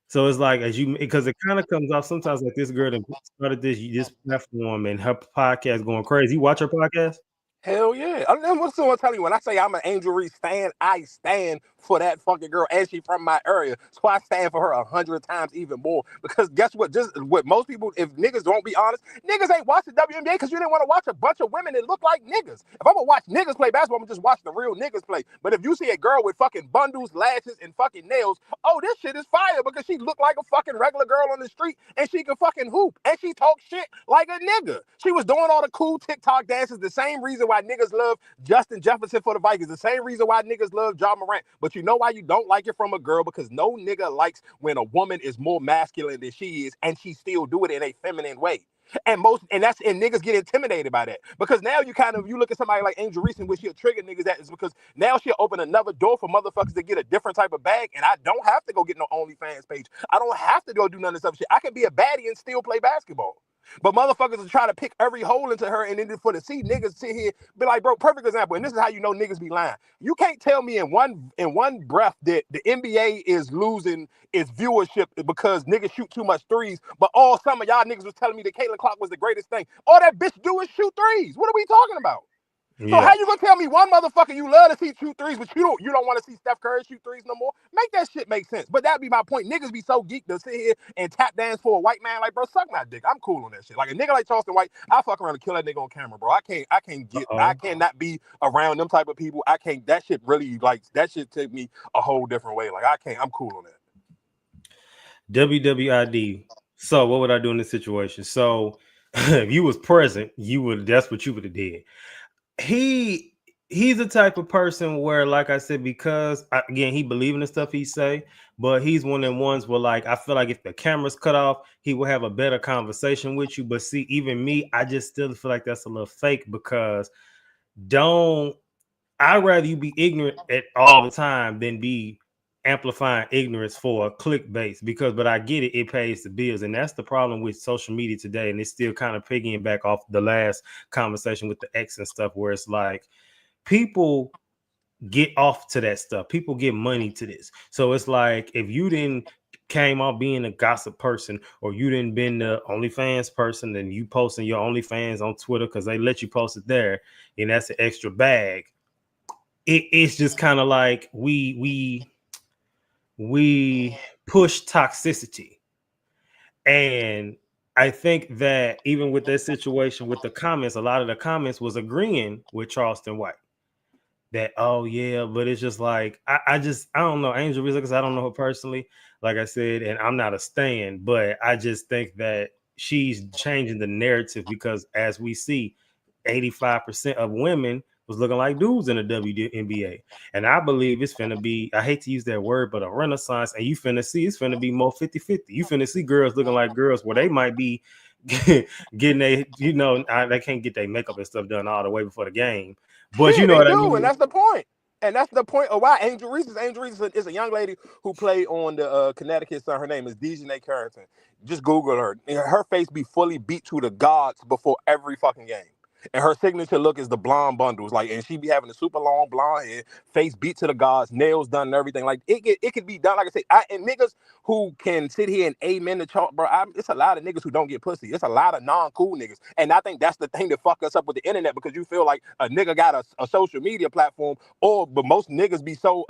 So it's like, because it kind of comes off sometimes like this girl that started this platform and her podcast going crazy. You watch her podcast? Hell yeah. I'm telling you, when I say I'm an Angel Reese fan, I stand for that fucking girl, and she from my area. So I stand for her 100 times even more. Because guess what? Just what most people, if niggas don't be honest, niggas ain't watching WNBA because you didn't want to watch a bunch of women that look like niggas. If I'm gonna watch niggas play basketball, I'm gonna just watch the real niggas play. But if you see a girl with fucking bundles, lashes, and fucking nails, oh, this shit is fire because she looked like a fucking regular girl on the street and she can fucking hoop and she talk shit like a nigga. She was doing all the cool TikTok dances, the same reason why niggas love Justin Jefferson for the Vikings, the same reason why niggas love Ja Morant. But you know why you don't like it from a girl? Because no nigga likes when a woman is more masculine than she is and she still do it in a feminine way. And niggas get intimidated by that because now you look at somebody like Angel Reese and where she'll trigger niggas. That is because now she'll open another door for motherfuckers to get a different type of bag, and I don't have to go get no OnlyFans page. I don't have to go do none of this other shit. I can be a baddie and still play basketball. But motherfuckers are trying to pick every hole into her, and then for to see niggas sit here be like, bro, perfect example. And this is how you know niggas be lying. You can't tell me in one breath that the NBA is losing its viewership because niggas shoot too much threes. But all summer y'all niggas was telling me that Caitlin Clark was the greatest thing. All that bitch do is shoot threes. What are we talking about? So how you gonna tell me one motherfucker you love to see shoot threes, but you don't want to see Steph Curry shoot threes no more? Make that shit make sense. But that'd be my point. Niggas be so geeked to sit here and tap dance for a white man. Like, bro, suck my dick. I'm cool on that shit. Like a nigga like Charleston White, I fuck around and kill that nigga on camera, bro. I cannot be around them type of people. I can't. That shit really that shit take me a whole different way. Like I can't. I'm cool on that. WWID. So what would I do in this situation? So if you was present, that's what you would have did. He's the type of person where, like I said, because again, he believe in the stuff he say, but he's one of them ones where, like, I feel like if the camera's cut off, he will have a better conversation with you. But see, even me, I just still feel like that's a little fake because I'd rather you be ignorant at all the time than be amplifying ignorance for a clickbait but I get it pays the bills, and that's the problem with social media today. And it's still kind of piggying back off the last conversation with the X and stuff, where it's like people get off to that stuff, people get money to this. So it's like if you didn't came off being a gossip person, or you didn't been the OnlyFans person, and you posting your OnlyFans on Twitter because they let you post it there, and that's an extra bag. It's just kind of like we push toxicity. And I think that even with this situation with the comments, a lot of the comments was agreeing with Charleston White that, oh yeah, but it's just like, I don't know Angel Reese because I don't know her personally, like I said, and I'm not a stan, but I just think that she's changing the narrative because as we see, 85% of women was looking like dudes in the WNBA. And I believe it's finna be, I hate to use that word, but a renaissance. And you finna see it's finna be more 50-50. You finna see girls looking like girls where they might be getting they can't get their makeup and stuff done all the way before the game. But yeah, you know what I do, mean? and that's the point. And that's the point of why Angel Reese is a young lady who played on the Connecticut Sun. Her name is Dejanay Carrington. Just Google her. Her face be fully beat to the gods before every fucking game. And her signature look is the blonde bundles, like, and she be having a super long blonde hair, face beat to the gods, nails done and everything. Like it could be done. Like I say, and niggas who can sit here and amen the chart, bro. It's a lot of niggas who don't get pussy. It's a lot of non-cool niggas, and I think that's the thing that fuck us up with the internet because you feel like a nigga got a social media platform, but most niggas be so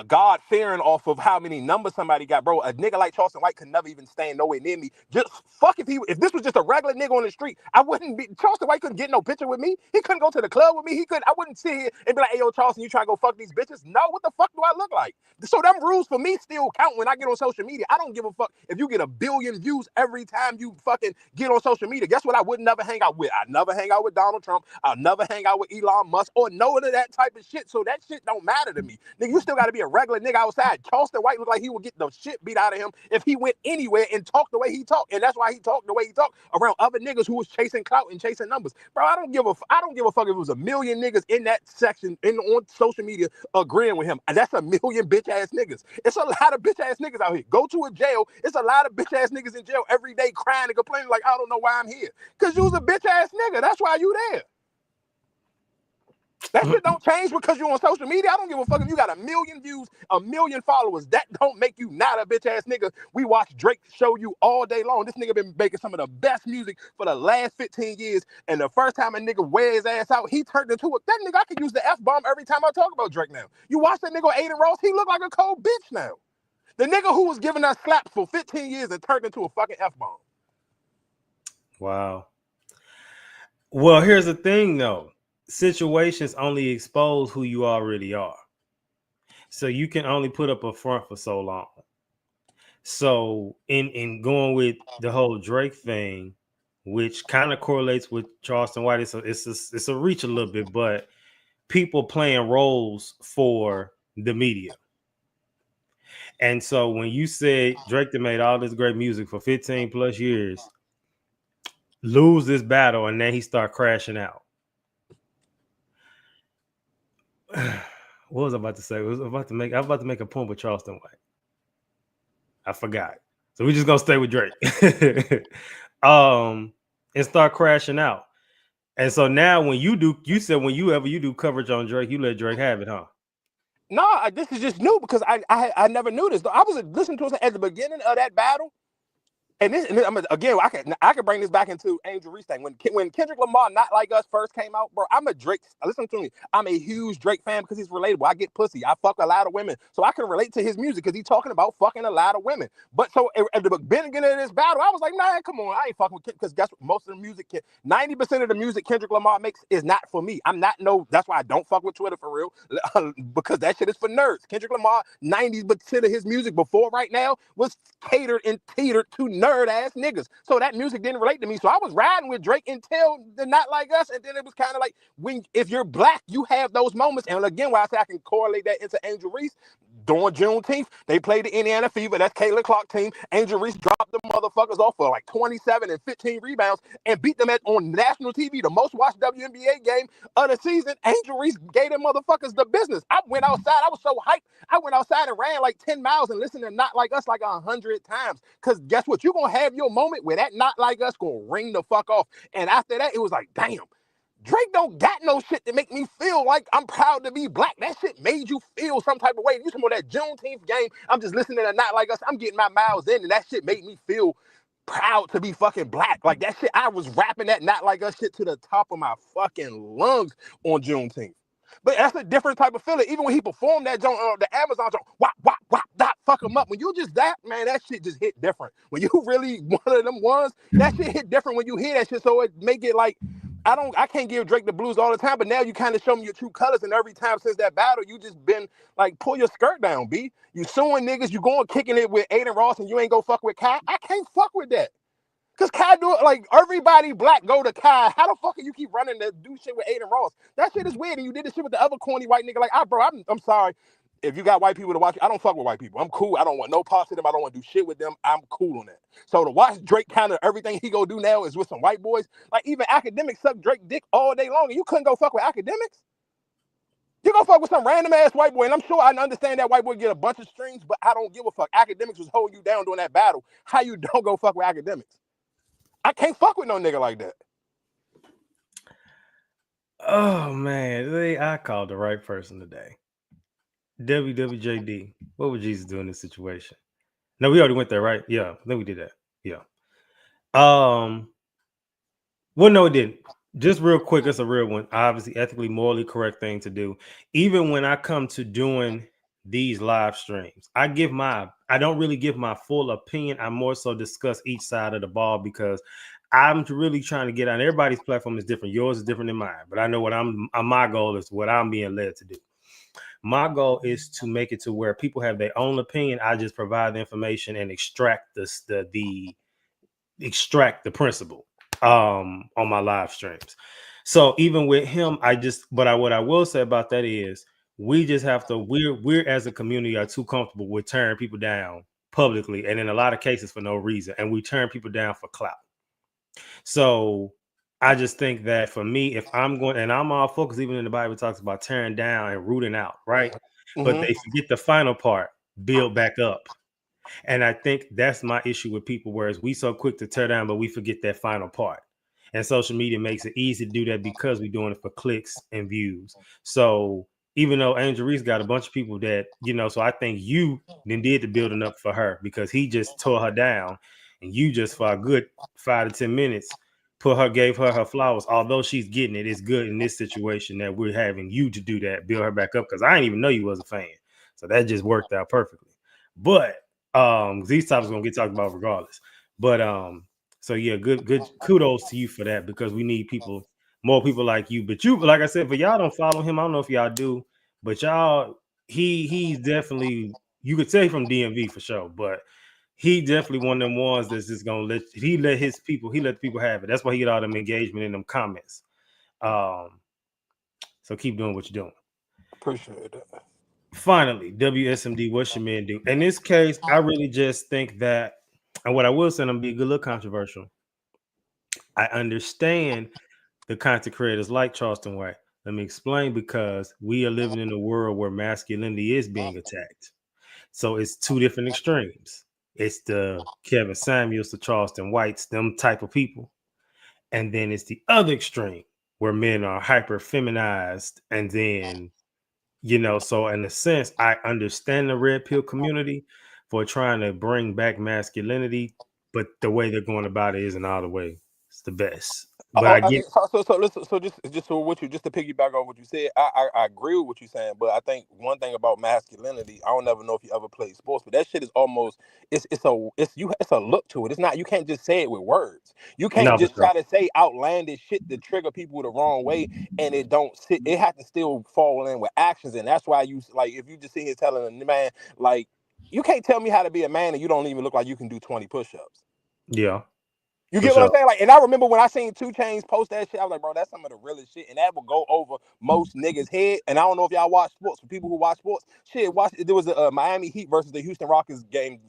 God fearing off of how many numbers somebody got, bro. A nigga like Charleston White could never even stand nowhere near me. Just fuck if this was just a regular nigga on the street, I wouldn't be. Charleston White couldn't get no picture with me. He couldn't go to the club with me. I wouldn't sit here and be like, hey, yo, Charleston, you trying to go fuck these bitches? No, what the fuck do I look like? So them rules for me still count when I get on social media. I don't give a fuck if you get 1 billion views every time you fucking get on social media. Guess what I would never hang out with? I never hang out with Donald Trump. I'll never hang out with Elon Musk or none of that type of shit. So that shit don't matter to me. Nigga, you still got to be a regular nigga outside. Charleston White looked like he would get the shit beat out of him if he went anywhere and talked the way he talked. And that's why he talked the way he talked around other niggas who was chasing clout and chasing numbers. Bro, I don't give a fuck if it was 1 million niggas in that section on social media agreeing with him. And that's 1 million bitch ass niggas. It's a lot of bitch ass niggas out here. Go to a jail. It's a lot of bitch ass niggas in jail every day crying and complaining like, I don't know why I'm here. Because you was a bitch ass nigga. That's why you there. That shit don't change because you're on social media. I don't give a fuck if you got 1 million views, 1 million followers. That don't make you not a bitch ass nigga. We watch Drake show you all day long. This nigga been making some of the best music for the last 15 years. And the first time a nigga wear his ass out, he turned into that nigga. I could use the F-bomb every time I talk about Drake now. You watch that nigga Aiden Ross, he look like a cold bitch now. The nigga who was giving us slaps for 15 years and turned into a fucking F-bomb. Wow. Well, here's the thing though. Situations only expose who you already are. So you can only put up a front for so long. So in going with the whole Drake thing, which kind of correlates with Charleston White, it's a reach a little bit, but people playing roles for the media. And so when you said Drake that made all this great music for 15 plus years, lose this battle, and then he start crashing out. What was I about to say? I was about to make a point with Charleston White. I forgot. So we're just gonna stay with Drake. And start crashing out. And so now when you said when you do coverage on Drake, you let Drake have it, huh? No, this is just new because I never knew this. I was listening to it at the beginning of that battle. And again, I can bring this back into Angel Reese thing. When Kendrick Lamar, Not Like Us, first came out, bro, I'm a Drake. Listen to me. I'm a huge Drake fan because he's relatable. I get pussy. I fuck a lot of women. So I can relate to his music because he's talking about fucking a lot of women. But so at the beginning of this battle, I was like, nah, come on. I ain't fucking with Kendrick because guess what? Most of the music, 90% of the music Kendrick Lamar makes is not for me. That's why I don't fuck with Twitter for real. Because that shit is for nerds. Kendrick Lamar, 90% of his music before right now was catered and teetered to nerds. Ass niggas. So that music didn't relate to me. So I was riding with Drake until the Not Like Us. And then it was kind of like if you're black, you have those moments. And again, why I say I can correlate that into Angel Reese. During Juneteenth, they played the Indiana Fever. That's Kayla Clark team. Angel Reese dropped the motherfuckers off for like 27 and 15 rebounds and beat them on national TV, the most watched WNBA game of the season. Angel Reese gave them motherfuckers the business. I went outside. I was so hyped. I went outside and ran like 10 miles and listened to Not Like Us like 100 times. Because guess what? You're going to have your moment where that Not Like Us going to ring the fuck off. And after that, it was like, damn. Drake don't got no shit to make me feel like I'm proud to be black. That shit made you feel some type of way. You talking about that Juneteenth game, I'm just listening to Not Like Us. I'm getting my miles in, and that shit made me feel proud to be fucking black. Like that shit, I was rapping that Not Like Us shit to the top of my fucking lungs on Juneteenth. But that's a different type of feeling. Even when he performed that joint, the Amazon joint, wop, wop, wop, dot, fuck him up. When you just that, man, that shit just hit different. When you really one of them ones, that shit hit different when you hear that shit. So it make it like, I can't give Drake the blues all the time, but now you kind of show me your true colors. And every time since that battle, you just been like, pull your skirt down, B. You suing niggas, you going kicking it with Aiden Ross, and you ain't go fuck with Kai. I can't fuck with that. Because Kai do it, like, everybody black go to Kai. How the fuck can you keep running to do shit with Aiden Ross? That shit is weird. And you did this shit with the other corny white nigga. Like, bro, I'm sorry. If you got white people to watch, I don't fuck with white people. I'm cool. I don't want no parts of them. I don't want to do shit with them. I'm cool on that. So to watch Drake kind of everything he go do now is with some white boys. Like, even academics suck Drake dick all day long. And you couldn't go fuck with academics? You gonna fuck with some random ass white boy, and I'm sure I understand that white boy get a bunch of strings, but I don't give a fuck. Academics was holding you down during that battle. How you don't go fuck with academics? I can't fuck with no nigga like that. Oh man, I called the right person today. WWJD. What would Jesus do in this situation? No, we already went there, right? Yeah, then we did that. Yeah. Well, no, it didn't. Just real quick, it's a real one. Obviously, ethically, morally correct thing to do. Even when I come to doing these live streams, I don't really give my full opinion. I more so discuss each side of the ball because I'm really trying to get on. Everybody's platform is different. Yours is different than mine, but I know what my goal is, what I'm being led to do. My goal is to make it to where people have their own opinion. I just provide the information and extract the principle on my live streams. So even with him, what I will say about that is we just have to, we're as a community are too comfortable with tearing people down publicly, and in a lot of cases for no reason, and we turn people down for clout. So I just think that for me, if I'm going, and I'm all focused, even in the Bible talks about tearing down and rooting out, right? Mm-hmm. But they forget the final part, build back up. And I think that's my issue with people, whereas we so quick to tear down, but we forget that final part. and social media makes it easy to do that because we're doing it for clicks and views. So even though Angel Reese got a bunch of people that, so I think you then did the building up for her because he just tore her down, and you just for a good 5 to 10 minutes gave her flowers. Although she's getting it, it's good in this situation that we're having you to do that, build her back up, because I didn't even know you was a fan. So that just worked out perfectly. But these topics are gonna get talked about regardless. But so yeah, good kudos to you for that, because we need more people like you. But you, like I said, for y'all don't follow him, I don't know if y'all do, but y'all, he's definitely, you could say from DMV for sure, but he definitely one of them ones that's just gonna let the people have it. That's why he get all them engagement in them comments. So keep doing what you're doing. Appreciate it. Finally, WSMD, what's your man do? In this case, I really just think that, and what I will say, I'm gonna be a good little controversial. I understand the content creators like Charleston White. Let me explain, because we are living in a world where masculinity is being attacked. So it's two different extremes. It's the Kevin Samuels, the Charleston Whites, them type of people. And then it's the other extreme where men are hyper feminized. And then, so in a sense, I understand the red pill community for trying to bring back masculinity, but the way they're going about it isn't all the way. It's the best. But I get Listen, so just so what you just to piggyback on what you said, I agree with what you're saying, but I think one thing about masculinity, I don't ever know if you ever played sports, but that shit is almost it's a look to it. It's not, you can't just say it with words. You can't no, for just sure. try to say outlandish shit to trigger people the wrong way, and it don't sit. It has to still fall in with actions, and that's why you like if you just sit here telling a man like you can't tell me how to be a man and you don't even look like you can do 20 push-ups. Yeah. You For get what I'm sure. saying? Like, and I remember when I seen 2 Chainz post that shit, I was like, bro, that's some of the realest shit, and that will go over most niggas' head. And I don't know if y'all watch sports. For people who watch sports, there was a Miami Heat versus the Houston Rockets game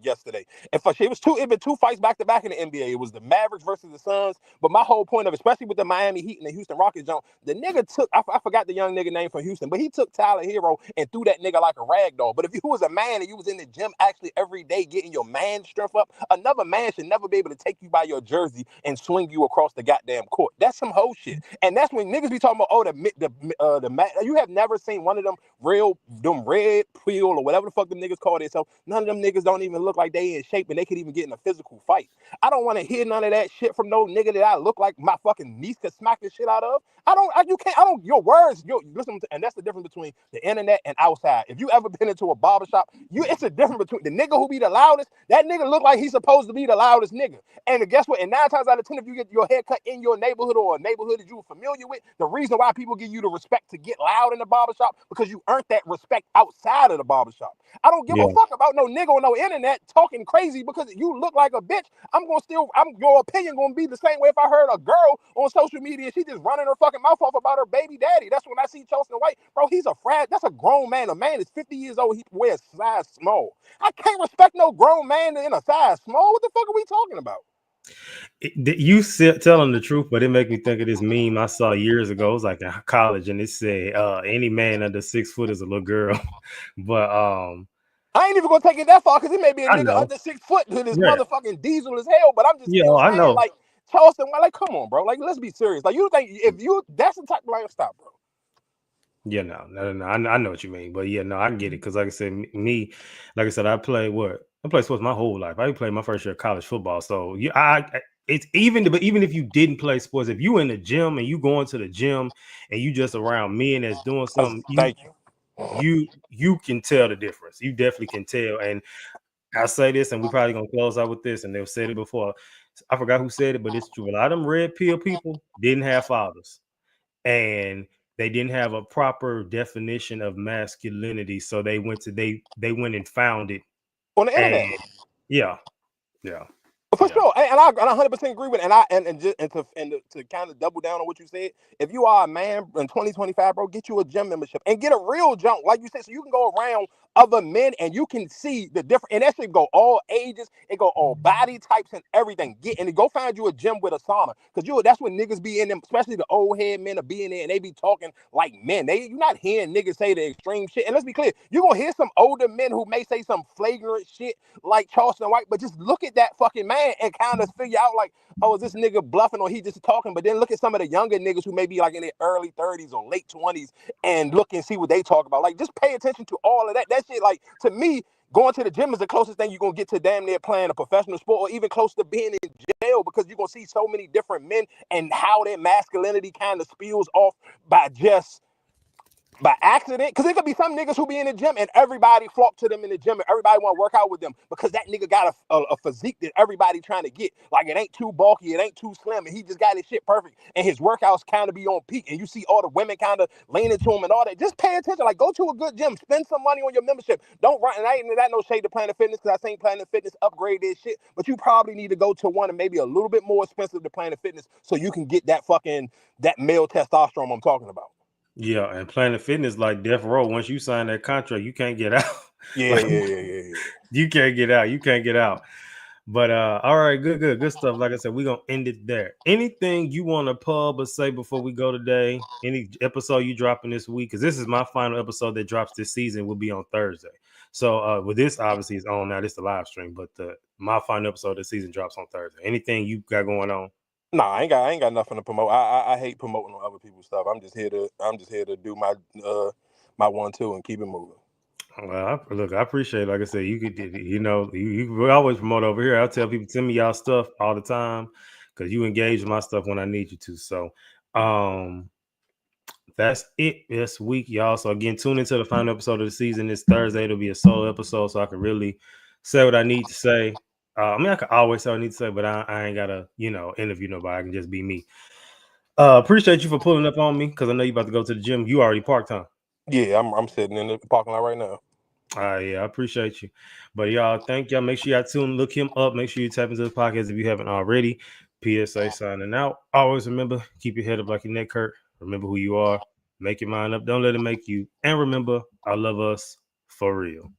yesterday, and it been 2 fights back to back in the NBA. It was the Mavericks versus the Suns. But my whole point of, especially with the Miami Heat and the Houston Rockets, jump, the nigga took, I forgot the young nigga name from Houston, but he took Tyler Hero and threw that nigga like a rag doll. But if you was a man and you was in the gym actually every day getting your man strength up, another man should never be able to take you by your jersey and swing you across the goddamn court. That's some hoe shit. And that's when niggas be talking about, you have never seen one of them red pill or whatever the fuck them niggas call themselves. None of them niggas don't even look like they in shape and they could even get in a physical fight. I don't want to hear none of that shit from no nigga that I look like my fucking niece could smack the shit out of. Your words, listen, and that's the difference between the internet and outside. If you ever been into a barbershop, it's a difference between the nigga who be the loudest, that nigga look like he's supposed to be the loudest nigga. And guess what? And 9 times out of 10, if you get your hair cut in your neighborhood or a neighborhood that you were familiar with, the reason why people give you the respect to get loud in the barbershop, because you earned that respect outside of the barbershop. I don't give a fuck about no nigga on no internet talking crazy because you look like a bitch. Your opinion gonna be the same way if I heard a girl on social media, she just running her fucking mouth off about her baby daddy. That's when I see Charleston White, bro, he's that's a grown man. A man is 50 years old, he wears size small. I can't respect no grown man in a size small. What the fuck are we talking about? You telling the truth, but it make me think of this meme I saw years ago. It was like in college, and it said, "Any man under 6 foot is a little girl." But I ain't even gonna take it that far because it may be a I nigga know, under 6 foot who this yeah, motherfucking diesel as hell. But I'm just still I saying, know. like Charleston, like, come on, bro. Like, let's be serious. Like, you think that's the type of lifestyle, bro. Yeah, no. I know what you mean, but yeah, no, I get it because, like I said, like I said, I played sports my whole life. I played my first year of college football, so it's but even if you didn't play sports, if you in the gym and you going to the gym and you just around men that's doing something, Thank you. you can tell the difference. You definitely can tell. And I'll say this, and we probably gonna close out with this, and they've said it before. I forgot who said it, but it's true. A lot of them red pill people didn't have fathers, and they didn't have a proper definition of masculinity, so they went and found it On the internet. and yeah. For sure, and I 100% agree with it. And to kind of double down on what you said, if you are a man in 2025, bro, get you a gym membership and get a real jump, like you said, so you can go around other men and you can see the different. And that shit go all ages, it go all body types and everything. Go find you a gym with a sauna, because that's when niggas be in them, especially the old head men are being there and they be talking like men. You're not hearing niggas say the extreme shit. And let's be clear, you're gonna hear some older men who may say some flagrant shit like Charleston White, but just look at that fucking man. understand and kind of figure out like, oh, is this nigga bluffing or he just talking? But then look at some of the younger niggas who may be like in their early 30s or late 20s and look and see what they talk about. Like, just pay attention to all of that. That shit, like, to me, going to the gym is the closest thing you're going to get to damn near playing a professional sport or even close to being in jail, because you're going to see so many different men and how their masculinity kind of spills off by accident. Because there could be some niggas who be in the gym and everybody flock to them in the gym and everybody want to work out with them because that nigga got a physique that everybody trying to get. Like, it ain't too bulky, it ain't too slim, and he just got his shit perfect and his workouts kind of be on peak, and you see all the women kind of leaning to him and all that. Just pay attention. Like, go to a good gym, spend some money on your membership. Don't run, and I ain't that no shade to Planet Fitness, because I seen Planet Fitness upgrade their shit, but you probably need to go to one and maybe a little bit more expensive to Planet Fitness so you can get that male testosterone I'm talking about. Yeah, and Planet Fitness like death row. Once you sign that contract, you can't get out. Yeah, Like, yeah. You can't get out. You can't get out. But all right, good stuff. Like I said, we're gonna end it there. Anything you want to pub or say before we go today? Any episode you dropping this week? Because this is my final episode that drops this season, will be on Thursday. So with this obviously is on now. This is the live stream, but my final episode this season drops on Thursday. Anything you got going on? Nah, I ain't got nothing to promote. I hate promoting on other people's stuff. I'm just here to do my my 1-2 and keep it moving. Well, I appreciate it. Like I said, you could, we always promote over here. I'll tell people, send me y'all stuff all the time because you engage with my stuff when I need you to. So, that's it this week, y'all. So again, tune into the final episode of the season this Thursday. It'll be a solo episode, so I can really say what I need to say. I mean, I can always say what I need to say, but I ain't gotta, interview nobody. I can just be me. Appreciate you for pulling up on me because I know you about to go to the gym. You already parked, huh? Yeah, I'm sitting in the parking lot right now. Yeah, I appreciate you. But y'all, thank y'all. Make sure y'all tune, look him up. Make sure you tap into the podcast if you haven't already. PSA signing out. Always remember, keep your head up like your neck hurt. Remember who you are. Make your mind up. Don't let it make you. And remember, I love us for real.